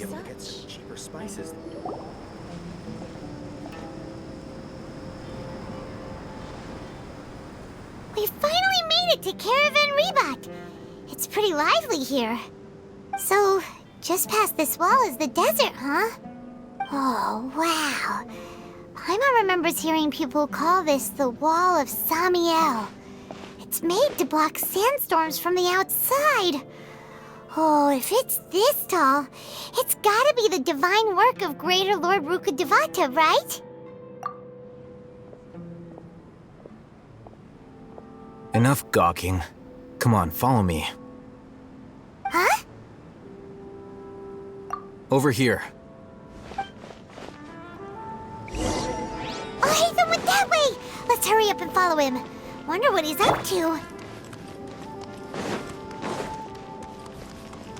be able to get some cheaper spices. We finally made it to Caravan Rebot. It's pretty lively here. So, just past this wall is the desert, huh? Oh, wow. Paimon remembers hearing people call this the Wall of Samiel. It's made to block sandstorms from the outside. Oh, if it's this tall, it's gotta be the divine work of Greater Lord Rukkhadevata, right? Enough gawking. Come on, follow me. Huh? Over here. Oh, Hatham went that way! Let's hurry up and follow him. Wonder what he's up to.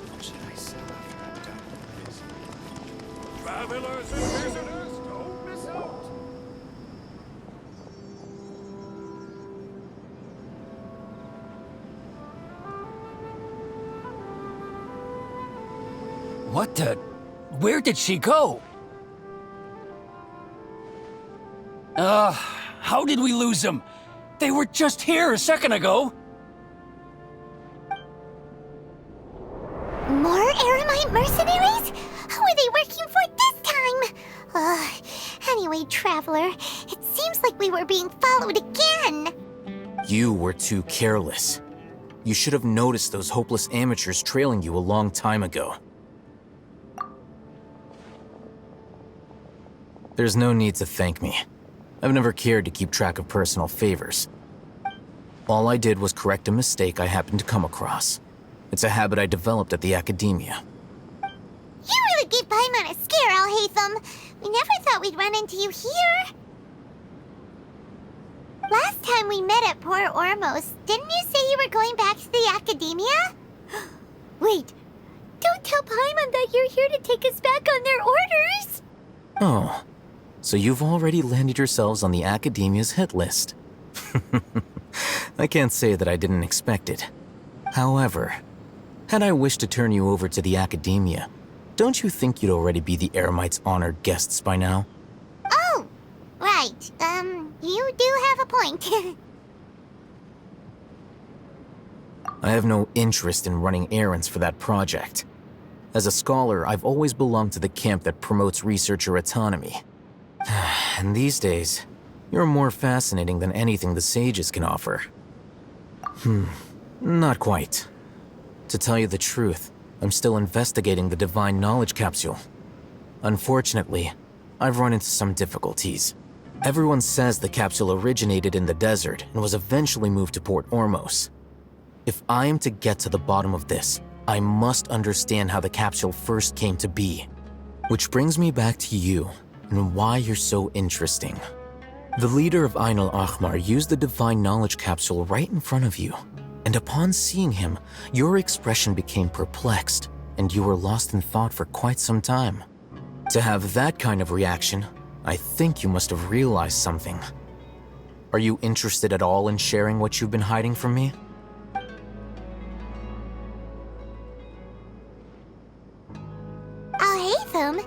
What should I say after I'm done with this? Travelers and visitors, don't miss out! What the? Where did she go? How did we lose them? They were just here a second ago. More Eremite mercenaries? Who are they working for this time? Anyway, Traveler, it seems like we were being followed again. You were too careless. You should have noticed those hopeless amateurs trailing you a long time ago. There's no need to thank me. I've never cared to keep track of personal favors. All I did was correct a mistake I happened to come across. It's a habit I developed at the academia. You really gave Paimon a scare, Al-Hatham. We never thought we'd run into you here. Last time we met at Port Ormos, didn't you say you were going back to the academia? Wait, don't tell Paimon that you're here to take us back on their orders. Oh, so you've already landed yourselves on the academia's hit list. I can't say that I didn't expect it. However, had I wished to turn you over to the academia, don't you think you'd already be the Eremites' honored guests by now? Oh, right. You do have a point. I have no interest in running errands for that project. As a scholar, I've always belonged to the camp that promotes researcher autonomy. And these days, you're more fascinating than anything the sages can offer. Not quite. To tell you the truth, I'm still investigating the Divine Knowledge Capsule. Unfortunately, I've run into some difficulties. Everyone says the capsule originated in the desert and was eventually moved to Port Ormos. If I am to get to the bottom of this, I must understand how the capsule first came to be. Which brings me back to you, and why you're so interesting. The leader of Ain al-Ahmar used the Divine Knowledge Capsule right in front of you, and upon seeing him, your expression became perplexed, and you were lost in thought for quite some time. To have that kind of reaction, I think you must have realized something. Are you interested at all in sharing what you've been hiding from me? Al-Hatham,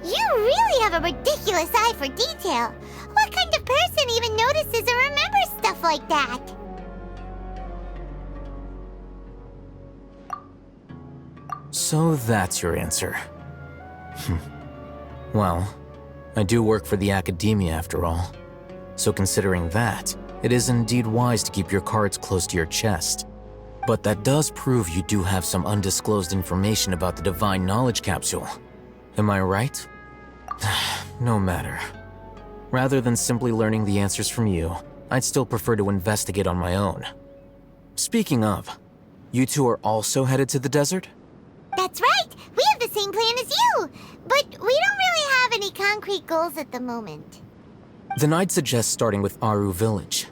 you really have a ridiculous eye for detail. What kind of person even notices and remembers stuff like that? So that's your answer. Well, I do work for the academia after all. So considering that, it is indeed wise to keep your cards close to your chest. But that does prove you do have some undisclosed information about the Divine Knowledge Capsule. Am I right? No matter. Rather than simply learning the answers from you, I'd still prefer to investigate on my own. Speaking of, you two are also headed to the desert? That's right! We have the same plan as you! But we don't really have any concrete goals at the moment. Then I'd suggest starting with Aru Village.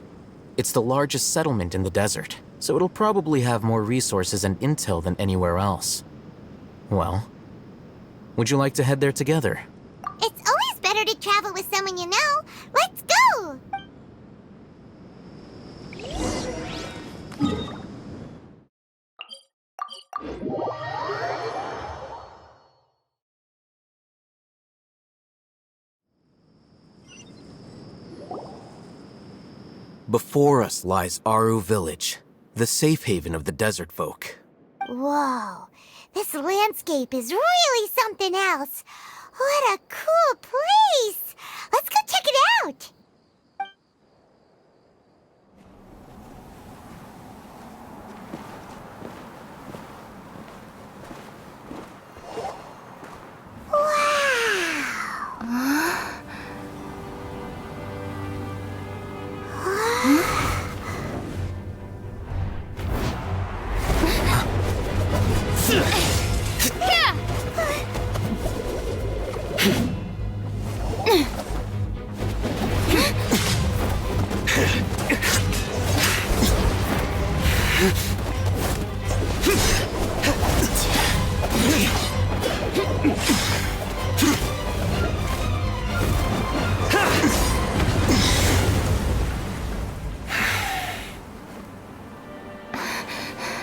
It's the largest settlement in the desert, so it'll probably have more resources and intel than anywhere else. Well, would you like to head there together? It's always better to travel with someone you know. Let's go! Before us lies Aru Village, the safe haven of the desert folk. Whoa, this landscape is really something else. What a cool place! Let's go check it out!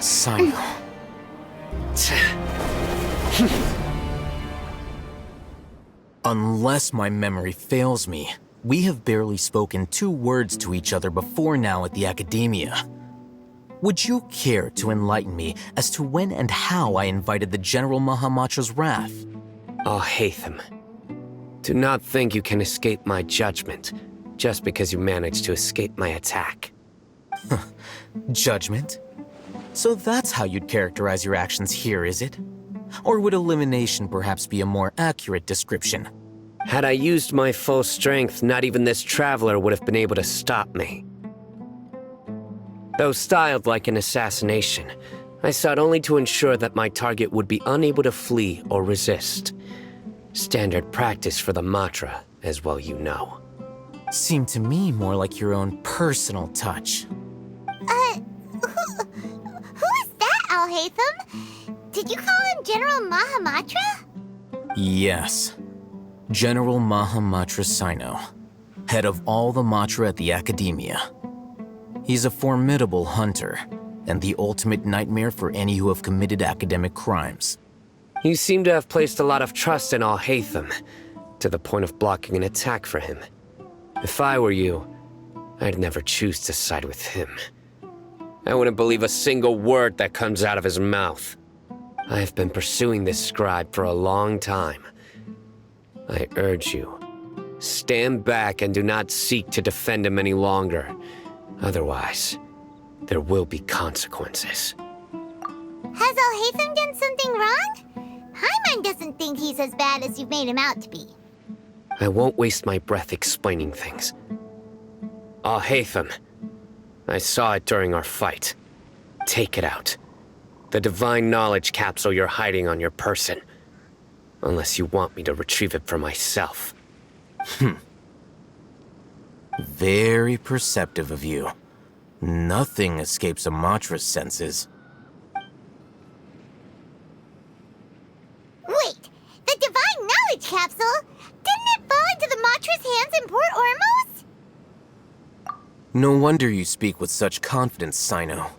Cyno. Unless my memory fails me, we have barely spoken 2 words to each other before now at the Academia. Would you care to enlighten me as to when and how I invited the General Mahamatra's wrath? Hatham, do not think you can escape my judgment just because you managed to escape my attack. Judgment? So that's how you'd characterize your actions here, is it? Or would elimination perhaps be a more accurate description? Had I used my full strength, not even this traveler would have been able to stop me. Though styled like an assassination, I sought only to ensure that my target would be unable to flee or resist. Standard practice for the Matra, as well you know. Seemed to me more like your own personal touch. Who is that, Alhaitham? Did you call him General Mahamatra? Yes. General Mahamatra Cyno, head of all the Matra at the Academia. He's a formidable hunter, and the ultimate nightmare for any who have committed academic crimes. You seem to have placed a lot of trust in Alhaitham, to the point of blocking an attack for him. If I were you, I'd never choose to side with him. I wouldn't believe a single word that comes out of his mouth. I have been pursuing this scribe for a long time. I urge you, stand back and do not seek to defend him any longer. Otherwise, there will be consequences. Has Alhaitham done something wrong? Paimon doesn't think he's as bad as you've made him out to be. I won't waste my breath explaining things. Alhaitham, I saw it during our fight. Take it out. The divine knowledge capsule you're hiding on your person. Unless you want me to retrieve it for myself. Very perceptive of you. Nothing escapes a Matra's senses. Wait, the divine knowledge capsule? Didn't it fall into the Matra's hands in Port Ormos? No wonder you speak with such confidence, Cyno.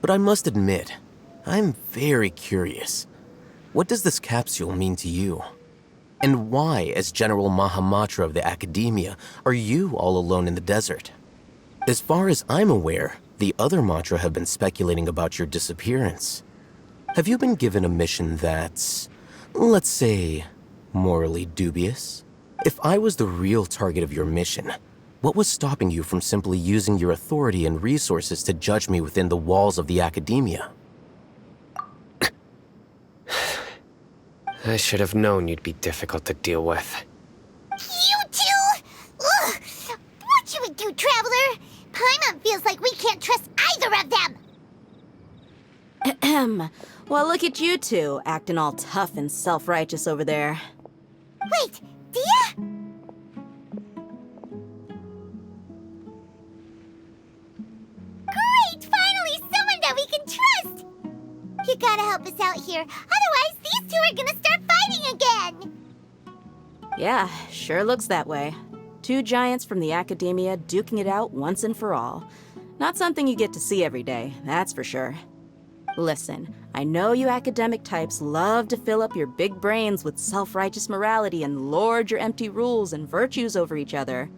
But I must admit, I'm very curious. What does this capsule mean to you? And why, as General Mahamatra of the Academia, are you all alone in the desert? As far as I'm aware, the other Matra have been speculating about your disappearance. Have you been given a mission that's, let's say, morally dubious? If I was the real target of your mission, what was stopping you from simply using your authority and resources to judge me within the walls of the Academia? I should have known you'd be difficult to deal with. You two? Ugh! What should we do, Traveler? Paimon feels like we can't trust either of them! Ahem. Well, look at you two, acting all tough and self-righteous over there. Wait, Dia? Great! Finally, someone that we can trust! You gotta help us out here, otherwise these two are gonna start fighting again! Yeah, sure looks that way. 2 giants from the Academia duking it out once and for all. Not something you get to see every day, that's for sure. Listen, I know you academic types love to fill up your big brains with self-righteous morality and lord your empty rules and virtues over each other.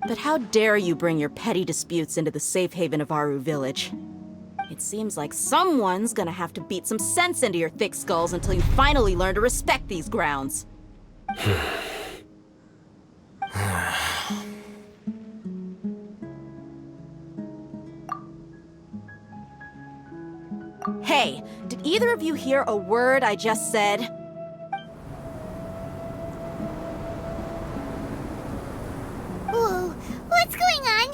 But how dare you bring your petty disputes into the safe haven of Aru Village? It seems like someone's gonna have to beat some sense into your thick skulls until you finally learn to respect these grounds. Hey, did either of you hear a word I just said? Whoa, what's going on?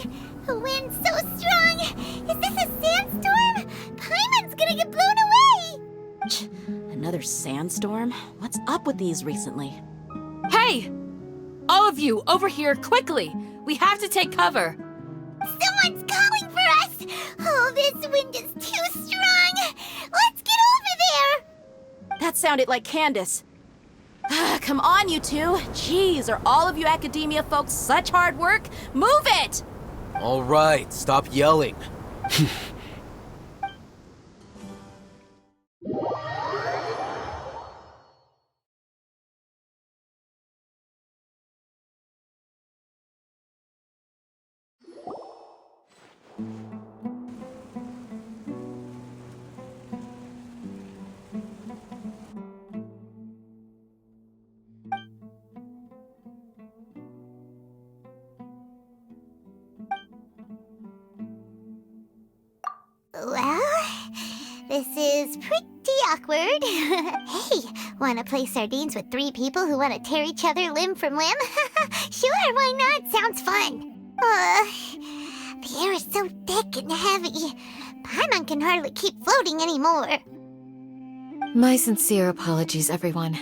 The wind's so strong. Is this a sandstorm? Paimon's gonna get blown away. Another sandstorm? What's up with these recently? Hey! All of you, over here, quickly! We have to take cover! Someone's calling for us. Oh, this wind is too strong. Let's get over there. That sounded like Candace. Come on, you two. Jeez, are all of you academia folks such hard work? Move it! All right, stop yelling. Well, this is pretty awkward. Hey, wanna play sardines with 3 people who wanna tear each other limb from limb? Sure, why not? Sounds fun. The air is so thick and heavy. Paimon can hardly keep floating anymore. My sincere apologies, everyone.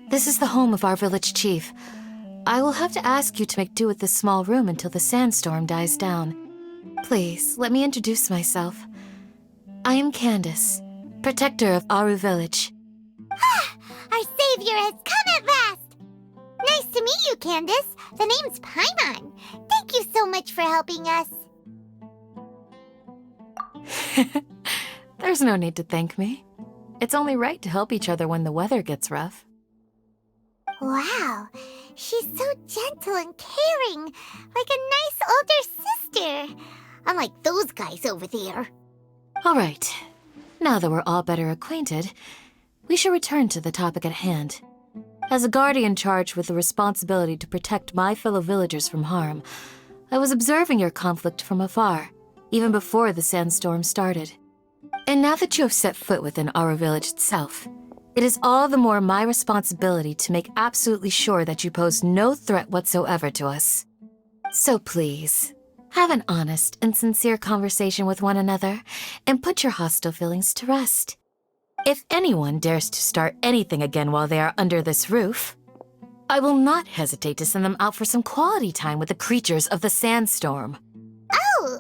This is the home of our village chief. I will have to ask you to make do with this small room until the sandstorm dies down. Please, let me introduce myself. I am Candace, protector of Aru Village. Our savior has come at last! Nice to meet you, Candace. The name's Paimon. Thank you so much for helping us. There's no need to thank me. It's only right to help each other when the weather gets rough. Wow, she's so gentle and caring, like a nice older sister. Unlike those guys over there. All right, now that we're all better acquainted, we shall return to the topic at hand. As a guardian charged with the responsibility to protect my fellow villagers from harm, I was observing your conflict from afar, even before the sandstorm started. And now that you have set foot within our village itself, it is all the more my responsibility to make absolutely sure that you pose no threat whatsoever to us. So please, have an honest and sincere conversation with one another and put your hostile feelings to rest. If anyone dares to start anything again while they are under this roof, I will not hesitate to send them out for some quality time with the creatures of the sandstorm. Oh,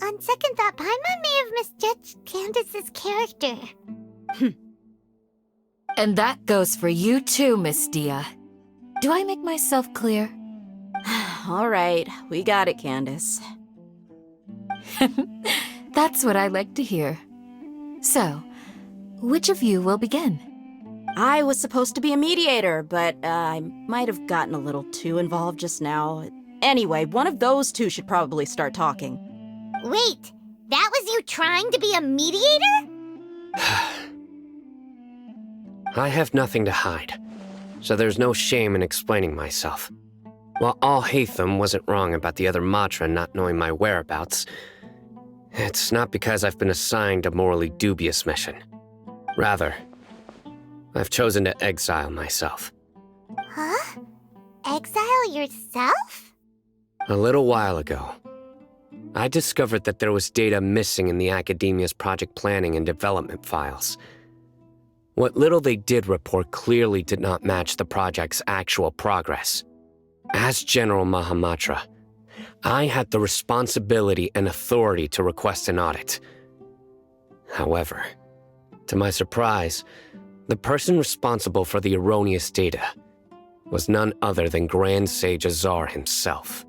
on second thought, Paimon may have misjudged Candace's character. And that goes for you too, Miss Dia. Do I make myself clear? All right, we got it, Candace. That's what I like to hear. So, which of you will begin? I was supposed to be a mediator, but I might have gotten a little too involved just now. Anyway, one of those two should probably start talking. Wait, that was you trying to be a mediator? I have nothing to hide, so there's no shame in explaining myself. While All Hatham wasn't wrong about the other Matra not knowing my whereabouts, it's not because I've been assigned a morally dubious mission. Rather, I've chosen to exile myself. Huh? Exile yourself? A little while ago, I discovered that there was data missing in the Academia's project planning and development files. What little they did report clearly did not match the project's actual progress. As General Mahamatra, I had the responsibility and authority to request an audit. However, to my surprise, the person responsible for the erroneous data was none other than Grand Sage Azar himself.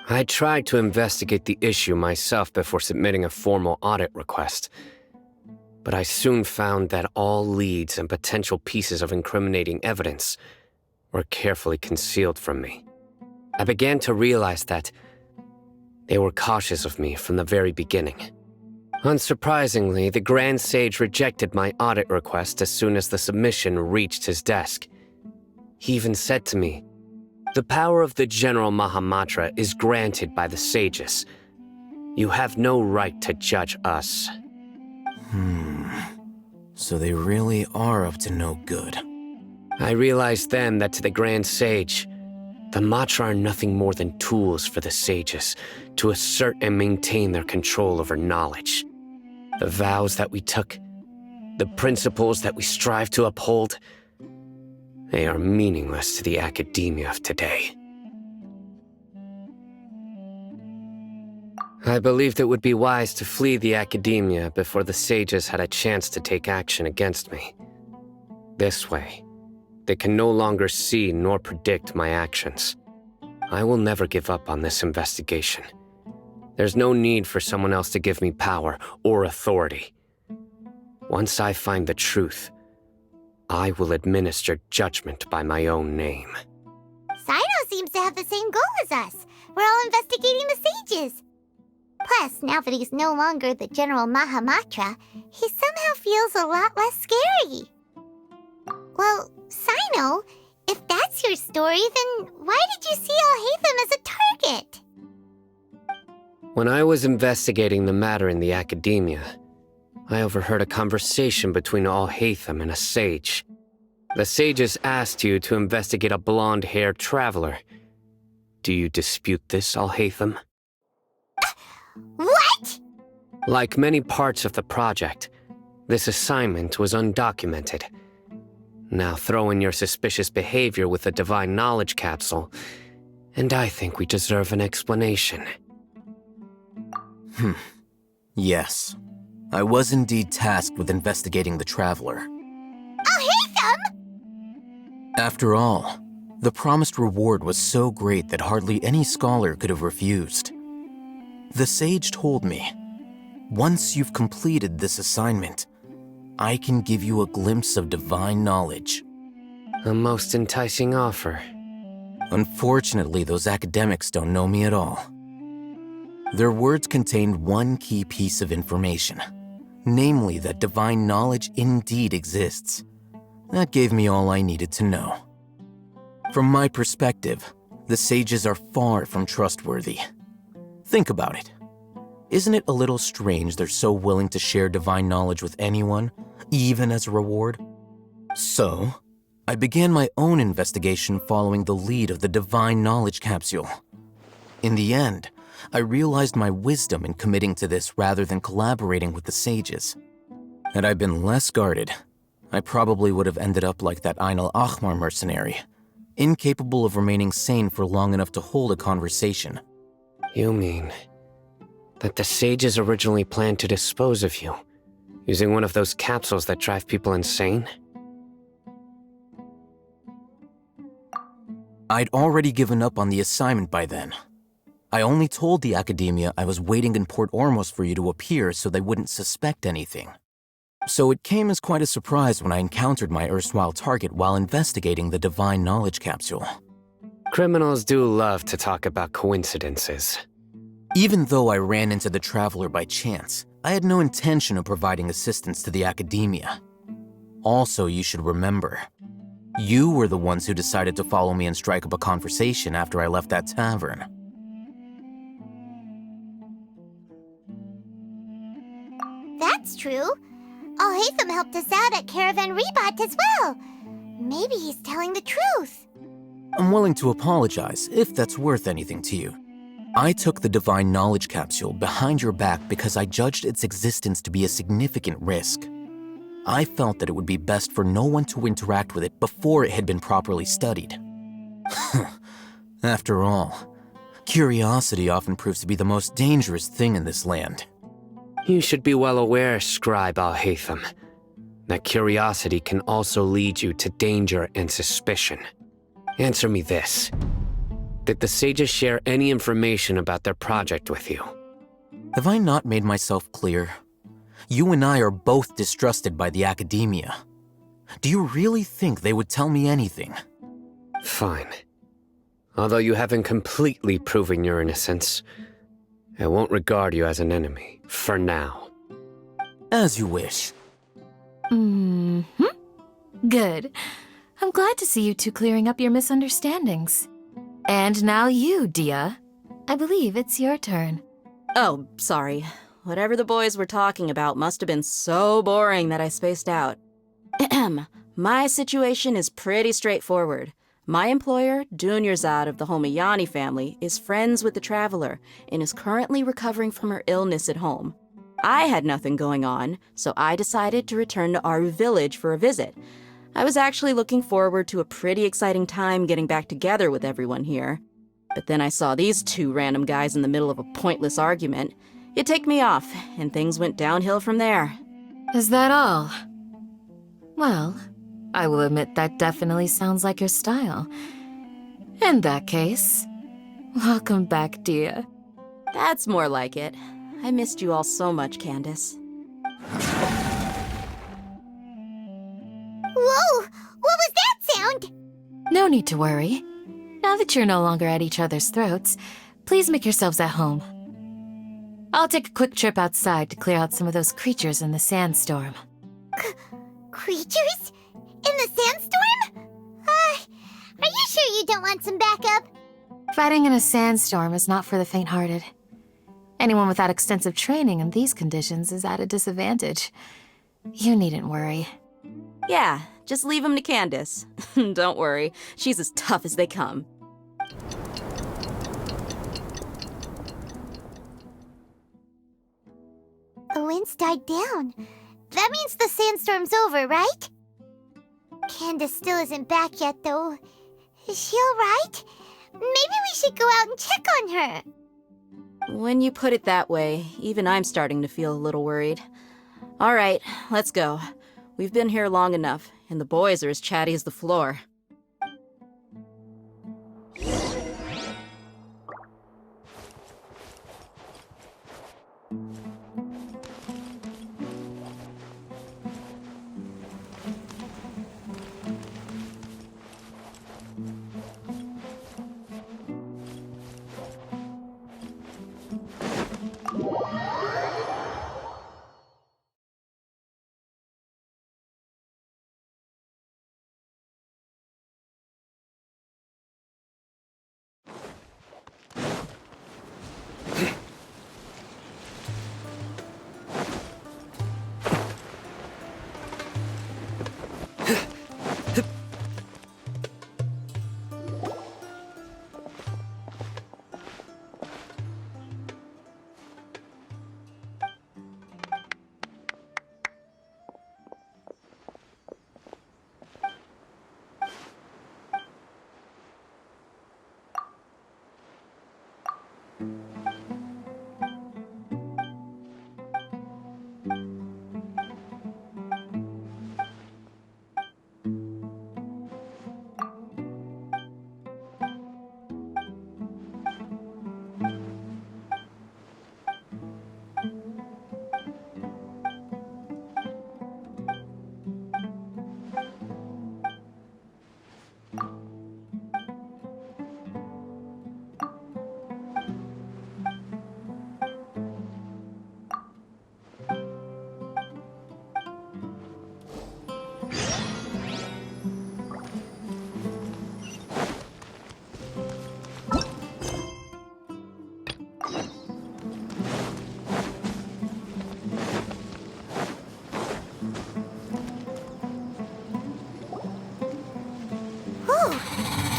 I tried to investigate the issue myself before submitting a formal audit request, but I soon found that all leads and potential pieces of incriminating evidence were carefully concealed from me. I began to realize that they were cautious of me from the very beginning. Unsurprisingly, the Grand Sage rejected my audit request as soon as the submission reached his desk. He even said to me, "The power of the General Mahamatra is granted by the sages. You have no right to judge us." So they really are up to no good. I realized then that to the Grand Sage, the Matra are nothing more than tools for the sages to assert and maintain their control over knowledge. The vows that we took, the principles that we strive to uphold, they are meaningless to the academia of today. I believed it would be wise to flee the academia before the sages had a chance to take action against me. This way, they can no longer see nor predict my actions. I will never give up on this investigation. There's no need for someone else to give me power or authority. Once I find the truth, I will administer judgment by my own name. Cyno seems to have the same goal as us. We're all investigating the sages. Plus, now that he's no longer the General Mahamatra, he somehow feels a lot less scary. Well, Cyno, if that's your story, then why did you see Alhaitham as a target? When I was investigating the matter in the academia, I overheard a conversation between Alhaitham and a sage. The sages asked you to investigate a blonde-haired traveler. Do you dispute this, Alhaitham? What? Like many parts of the project, this assignment was undocumented. Now throw in your suspicious behavior with the Divine Knowledge Capsule, and I think we deserve an explanation. Yes. I was indeed tasked with investigating the Traveler. Alhaitham! After all, the promised reward was so great that hardly any scholar could have refused. The sage told me, once you've completed this assignment, I can give you a glimpse of divine knowledge. A most enticing offer. Unfortunately, those academics don't know me at all. Their words contained one key piece of information, namely that divine knowledge indeed exists. That gave me all I needed to know. From my perspective, the sages are far from trustworthy. Think about it. Isn't it a little strange they're so willing to share divine knowledge with anyone, even as a reward? So, I began my own investigation following the lead of the Divine Knowledge Capsule. In the end, I realized my wisdom in committing to this rather than collaborating with the sages. Had I been less guarded, I probably would have ended up like that Ain al-Ahmar mercenary, incapable of remaining sane for long enough to hold a conversation. You mean that the sages originally planned to dispose of you, using one of those capsules that drive people insane? I'd already given up on the assignment by then. I only told the academia I was waiting in Port Ormos for you to appear so they wouldn't suspect anything. So it came as quite a surprise when I encountered my erstwhile target while investigating the Divine Knowledge Capsule. Criminals do love to talk about coincidences. Even though I ran into the Traveler by chance, I had no intention of providing assistance to the academia. Also, you should remember, you were the ones who decided to follow me and strike up a conversation after I left that tavern. That's true. Alhaitham helped us out at Caravan Rebat as well. Maybe he's telling the truth. I'm willing to apologize if that's worth anything to you. I took the Divine Knowledge Capsule behind your back because I judged its existence to be a significant risk. I felt that it would be best for no one to interact with it before it had been properly studied. After all, curiosity often proves to be the most dangerous thing in this land. You should be well aware, Scribe Alhaitham, that curiosity can also lead you to danger and suspicion. Answer me this. Did the sages share any information about their project with you? Have I not made myself clear? You and I are both distrusted by the academia. Do you really think they would tell me anything? Fine. Although you haven't completely proven your innocence, I won't regard you as an enemy, for now. As you wish. Good. I'm glad to see you two clearing up your misunderstandings. And now you, Dia. I believe it's your turn. Oh, sorry. Whatever the boys were talking about must have been so boring that I spaced out. My situation is pretty straightforward. My employer, Dunyarzad of the Homayani family, is friends with the Traveler and is currently recovering from her illness at home. I had nothing going on, so I decided to return to Aru village for a visit. I was actually looking forward to a pretty exciting time getting back together with everyone here. But then I saw these two random guys in the middle of a pointless argument. It ticked me off, and things went downhill from there. Is that all? Well, I will admit that definitely sounds like your style. In that case, welcome back, Dia. That's more like it. I missed you all so much, Candace. Whoa! What was that sound? No need to worry. Now that you're no longer at each other's throats, please make yourselves at home. I'll take a quick trip outside to clear out some of those creatures in the sandstorm. Creatures? In the sandstorm? Are you sure you don't want some backup? Fighting in a sandstorm is not for the faint-hearted. Anyone without extensive training in these conditions is at a disadvantage. You needn't worry. Yeah, just leave him to Candace. Don't worry, she's as tough as they come. The wind's died down. That means the sandstorm's over, right? Candace still isn't back yet, though. Is she alright? Maybe we should go out and check on her. When you put it that way, even I'm starting to feel a little worried. All right, let's go. We've been here long enough, and the boys are as chatty as the floor.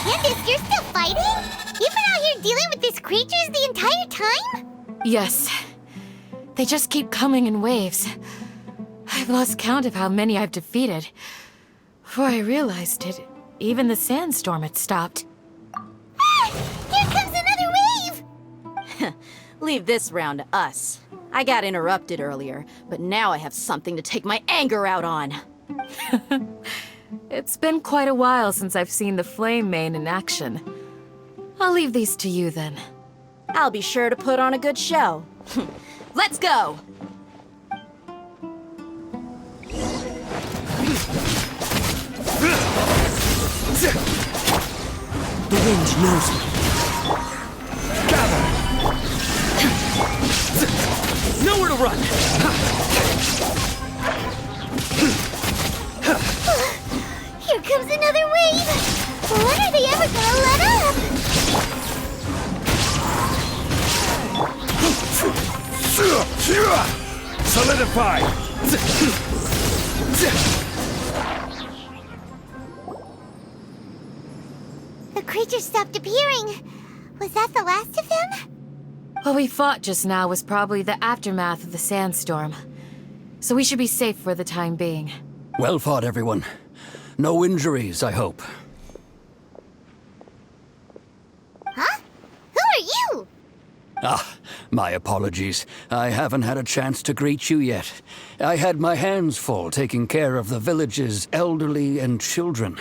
Candace, you're still fighting? You've been out here dealing with these creatures the entire time? Yes. They just keep coming in waves. I've lost count of how many I've defeated. Before I realized it, even the sandstorm had stopped. Ah! Here comes another wave! Leave this round to us. I got interrupted earlier, but now I have something to take my anger out on. It's been quite a while since I've seen the Flame Mane in action. I'll leave these to you then. I'll be sure to put on a good show. Let's go! The wind knows me. Gather! Nowhere to run! Here comes another wave! When are they ever gonna let up? Solidify! The creatures stopped appearing. Was that the last of them? What we fought just now was probably the aftermath of the sandstorm. So we should be safe for the time being. Well fought, everyone. No injuries, I hope. Huh? Who are you? Ah, my apologies. I haven't had a chance to greet you yet. I had my hands full taking care of the village's elderly and children.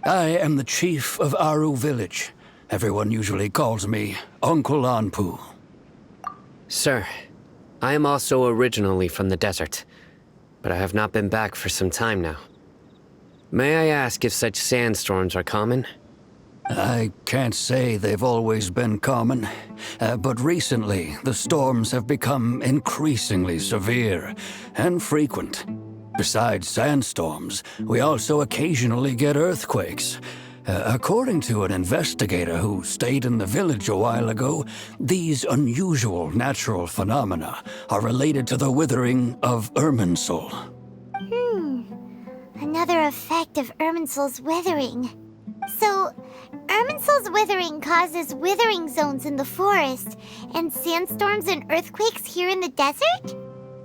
I am the chief of Aru Village. Everyone usually calls me Uncle Anpu. Sir, I am also originally from the desert, but I have not been back for some time now. May I ask if such sandstorms are common? I can't say they've always been common, but recently the storms have become increasingly severe and frequent. Besides sandstorms, we also occasionally get earthquakes. According to an investigator who stayed in the village a while ago, these unusual natural phenomena are related to the withering of Irminsul. Another effect of Irminsul's withering. So, Irminsul's withering causes withering zones in the forest, and sandstorms and earthquakes here in the desert?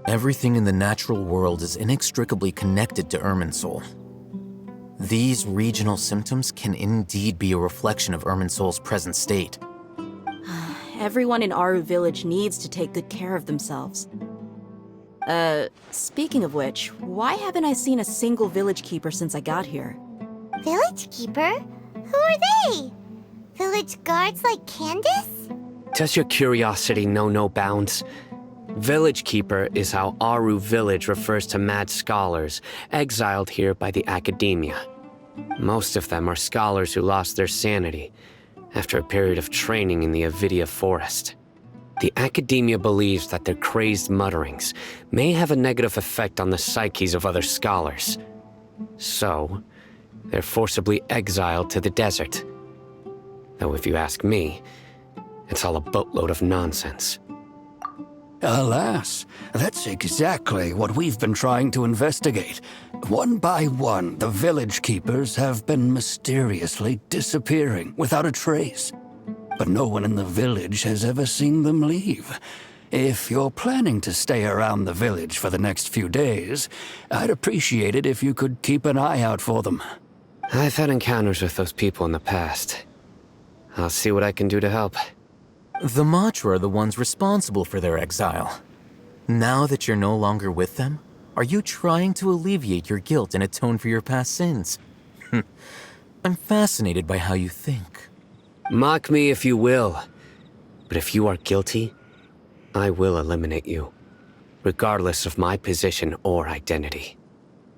Everything in the natural world is inextricably connected to Irminsul. These regional symptoms can indeed be a reflection of Irminsul's present state. Everyone in Aru Village needs to take good care of themselves. Speaking of which, why haven't I seen a single village keeper since I got here? Village keeper? Who are they? Village guards like Candace? Does your curiosity know no bounds? Village Keeper is how Aru Village refers to mad scholars exiled here by the academia. Most of them are scholars who lost their sanity after a period of training in the Avidia forest. The academia believes that their crazed mutterings may have a negative effect on the psyches of other scholars. So, they're forcibly exiled to the desert. Though if you ask me, it's all a boatload of nonsense. Alas, that's exactly what we've been trying to investigate. One by one, the village keepers have been mysteriously disappearing without a trace. But no one in the village has ever seen them leave. If you're planning to stay around the village for the next few days, I'd appreciate it if you could keep an eye out for them. I've had encounters with those people in the past. I'll see what I can do to help. The Matra are the ones responsible for their exile. Now that you're no longer with them, are you trying to alleviate your guilt and atone for your past sins? I'm fascinated by how you think. Mock me if you will, but if you are guilty, I will eliminate you, regardless of my position or identity.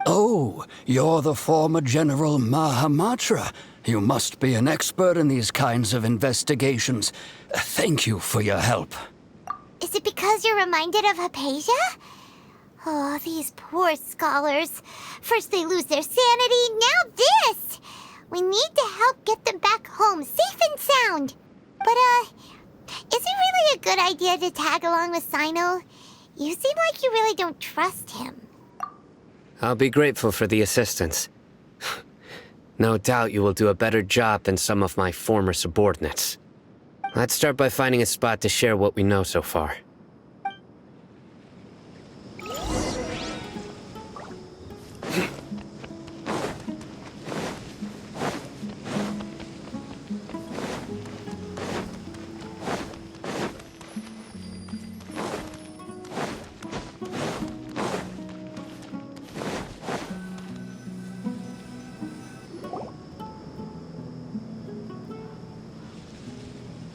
Oh, you're the former General Mahamatra. You must be an expert in these kinds of investigations. Thank you for your help. Is it because you're reminded of Hypatia? Oh, these poor scholars. First they lose their sanity, now this! We need to help get them back home, safe and sound. But, is it really a good idea to tag along with Cyno? You seem like you really don't trust him. I'll be grateful for the assistance. No doubt you will do a better job than some of my former subordinates. Let's start by finding a spot to share what we know so far.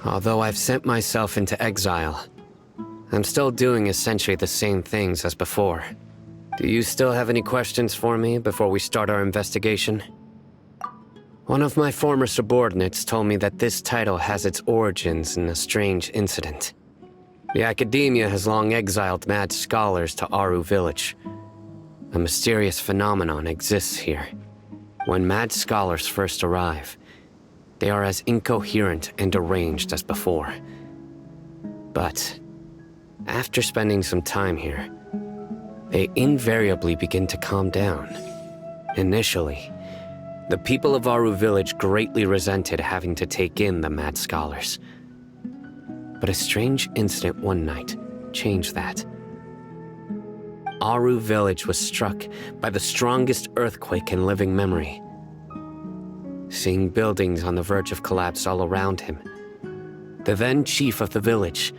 Although I've sent myself into exile, I'm still doing essentially the same things as before. Do you still have any questions for me before we start our investigation? One of my former subordinates told me that this title has its origins in a strange incident. The Academia has long exiled mad scholars to Aru Village. A mysterious phenomenon exists here. When mad scholars first arrive, they are as incoherent and deranged as before. But after spending some time here, they invariably begin to calm down. Initially, the people of Aru Village greatly resented having to take in the mad scholars. But a strange incident one night changed that. Aru Village was struck by the strongest earthquake in living memory. Seeing buildings on the verge of collapse all around him, the then chief of the village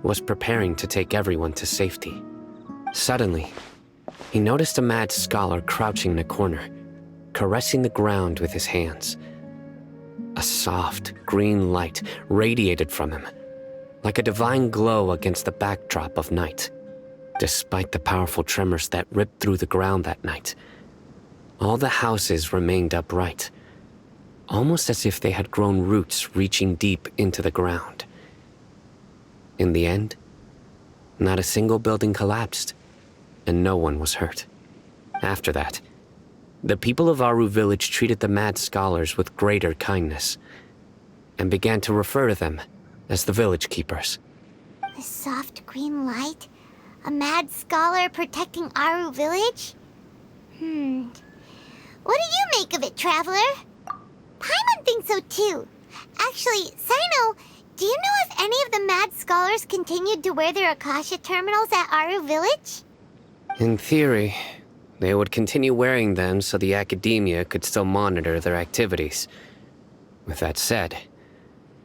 was preparing to take everyone to safety. Suddenly, he noticed a mad scholar crouching in a corner, caressing the ground with his hands. A soft, green light radiated from him, like a divine glow against the backdrop of night. Despite the powerful tremors that ripped through the ground that night, all the houses remained upright, almost as if they had grown roots reaching deep into the ground. In the end, not a single building collapsed, and no one was hurt. After that, the people of Aru Village treated the mad scholars with greater kindness, and began to refer to them as the village keepers. The soft green light? A mad scholar protecting Aru Village? What do you make of it, Traveler? Paimon thinks so too. Actually, Cyno, do you know if any of the mad scholars continued to wear their Akasha terminals at Aru Village? In theory, they would continue wearing them so the Academia could still monitor their activities. With that said,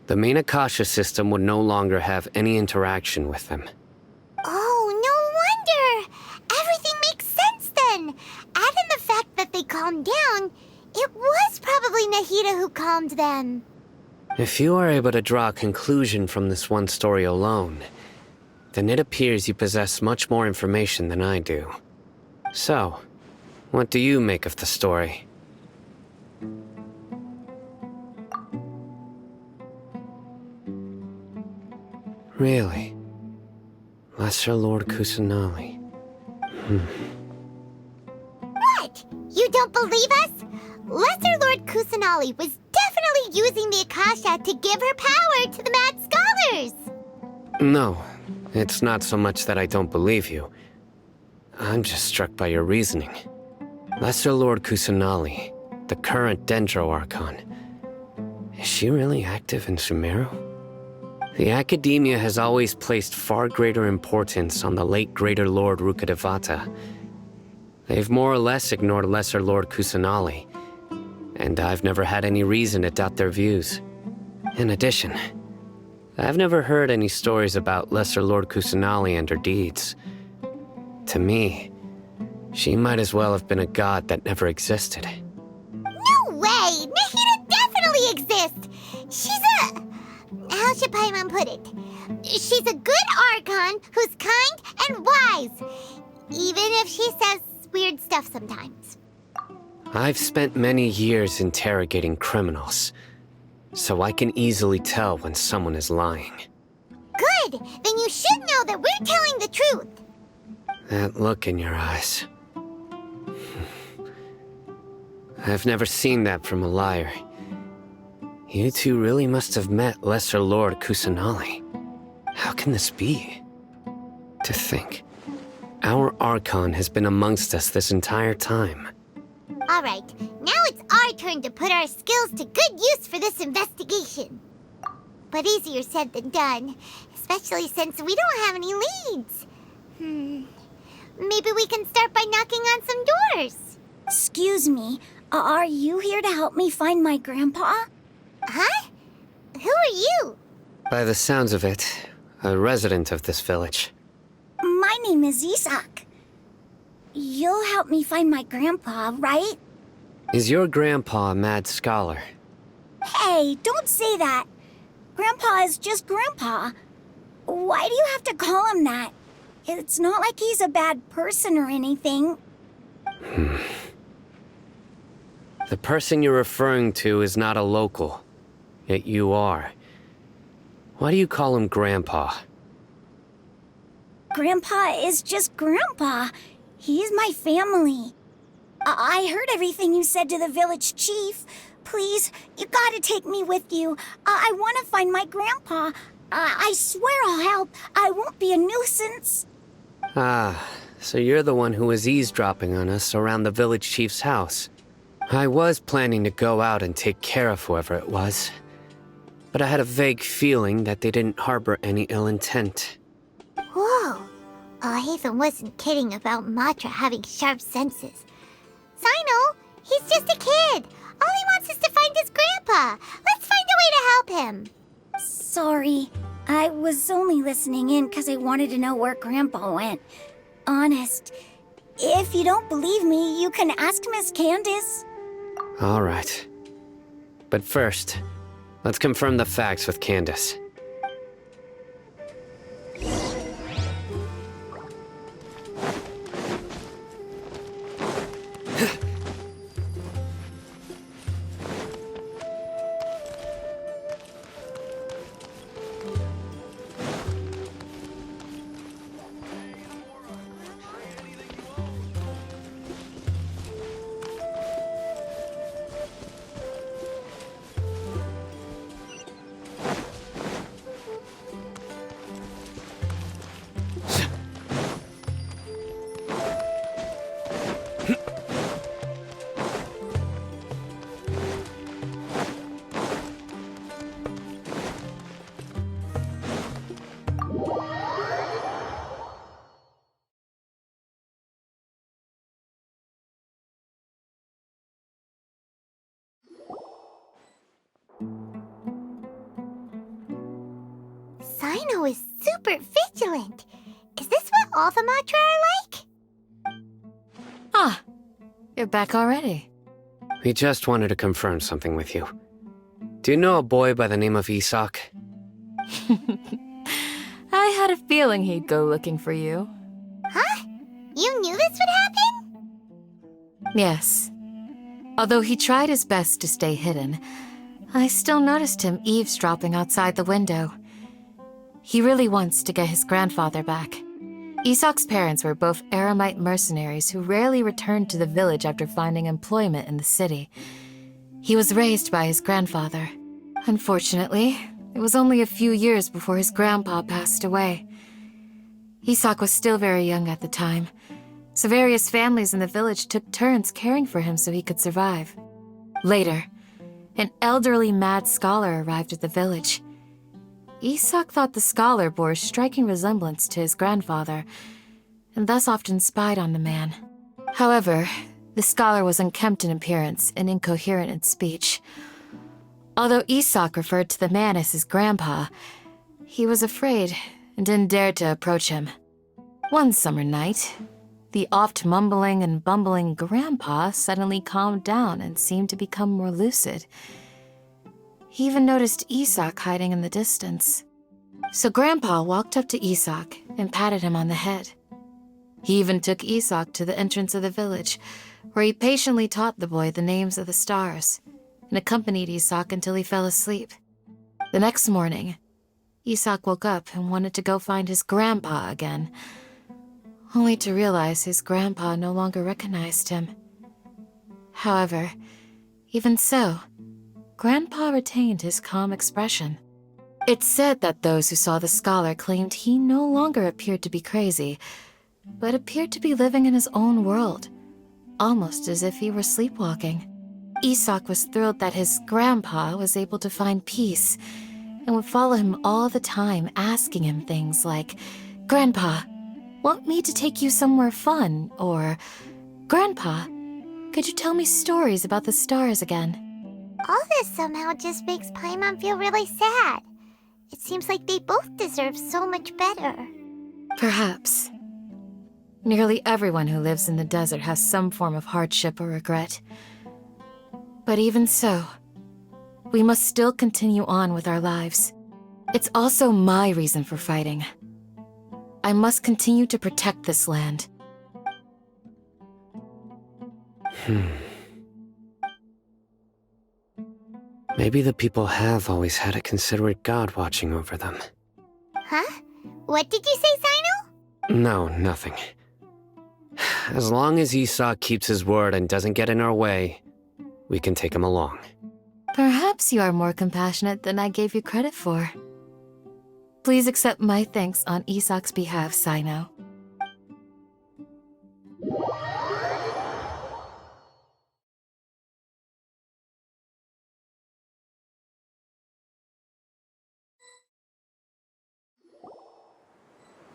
the main Akasha system would no longer have any interaction with them. Oh, no wonder! Everything makes sense then! Add in the fact that they calmed down, it was probably Nahida who calmed them. If you are able to draw a conclusion from this one story alone, then it appears you possess much more information than I do. So, what do you make of the story? Really? Lesser Lord Kusanali. What? You don't believe us? Lesser Lord Kusanali was definitely using the Akasha to give her power to the mad scholars! No, it's not so much that I don't believe you. I'm just struck by your reasoning. Lesser Lord Kusanali, the current Dendro Archon, is she really active in Sumeru? The Academia has always placed far greater importance on the late Greater Lord Rukkhadevata. They've more or less ignored Lesser Lord Kusanali, and I've never had any reason to doubt their views. In addition, I've never heard any stories about Lesser Lord Kusanali and her deeds. To me, she might as well have been a god that never existed. No way! Nahida definitely exists! She's a... how should Paimon put it? She's a good Archon who's kind and wise, even if she says weird stuff sometimes. I've spent many years interrogating criminals, so I can easily tell when someone is lying. Good! Then you should know that we're telling the truth. That look in your eyes. I've never seen that from a liar. You two really must have met Lesser Lord Kusanali. How can this be? To think, our Archon has been amongst us this entire time. Alright, now it's our turn to put our skills to good use for this investigation. But easier said than done, especially since we don't have any leads. Maybe we can start by knocking on some doors. Excuse me, are you here to help me find my grandpa? Huh? Who are you? By the sounds of it, a resident of this village. My name is Isak. You'll help me find my grandpa, right? Is your grandpa a mad scholar? Hey, don't say that. Grandpa is just Grandpa. Why do you have to call him that? It's not like he's a bad person or anything. The person you're referring to is not a local, yet you are. Why do you call him Grandpa? Grandpa is just Grandpa. He's my family. I heard everything you said to the village chief. Please, you gotta take me with you. I want to find my grandpa. I swear I'll help. I won't be a nuisance. Ah, so you're the one who was eavesdropping on us around the village chief's house. I was planning to go out and take care of whoever it was, but I had a vague feeling that they didn't harbor any ill intent. Whoa. Haytham wasn't kidding about Matra having sharp senses. Cyno, he's just a kid. All he wants is to find his grandpa. Let's find a way to help him. Sorry. I was only listening in because I wanted to know where Grandpa went. Honest. If you don't believe me, you can ask Miss Candace. All right. But first, let's confirm the facts with Candace. Cyno is super vigilant. Is this what all the Matra are like? Ah, you're back already. We just wanted to confirm something with you. Do you know a boy by the name of Isak? I had a feeling he'd go looking for you. Huh? You knew this would happen? Yes. Although he tried his best to stay hidden, I still noticed him eavesdropping outside the window. He really wants to get his grandfather back. Isak's parents were both Aramite mercenaries who rarely returned to the village after finding employment in the city. He was raised by his grandfather. Unfortunately, it was only a few years before his grandpa passed away. Isak was still very young at the time, so various families in the village took turns caring for him so he could survive. Later, an elderly mad scholar arrived at the village. Isak thought the scholar bore a striking resemblance to his grandfather, and thus often spied on the man. However, the scholar was unkempt in appearance and incoherent in speech. Although Isak referred to the man as his grandpa, he was afraid and didn't dare to approach him. One summer night, the oft mumbling and bumbling grandpa suddenly calmed down and seemed to become more lucid. He even noticed Isak hiding in the distance. So Grandpa walked up to Isak and patted him on the head. He even took Isak to the entrance of the village, where he patiently taught the boy the names of the stars and accompanied Isak until he fell asleep. The next morning, Isak woke up and wanted to go find his grandpa again, only to realize his grandpa no longer recognized him. However, even so, Grandpa retained his calm expression. It's said that those who saw the scholar claimed he no longer appeared to be crazy, but appeared to be living in his own world, almost as if he were sleepwalking. Isak was thrilled that his grandpa was able to find peace, and would follow him all the time, asking him things like, "Grandpa, want me to take you somewhere fun?" Or, "Grandpa, could you tell me stories about the stars again?" All this somehow just makes Paimon feel really sad. It seems like they both deserve so much better. Perhaps. Nearly everyone who lives in the desert has some form of hardship or regret. But even so, we must still continue on with our lives. It's also my reason for fighting. I must continue to protect this land. Maybe the people have always had a considerate god watching over them. Huh? What did you say, Cyno? No, nothing. As long as Esau keeps his word and doesn't get in our way, we can take him along. Perhaps you are more compassionate than I gave you credit for. Please accept my thanks on Isak's behalf, Cyno.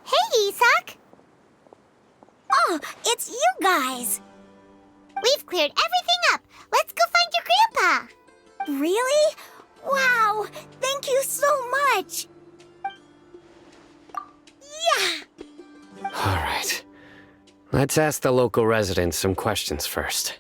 Hey, Isak! Oh, it's you guys! We've cleared everything up. Let's go find your grandpa. Really? Wow, thank you so much! Yeah! All right. Let's ask the local residents some questions first.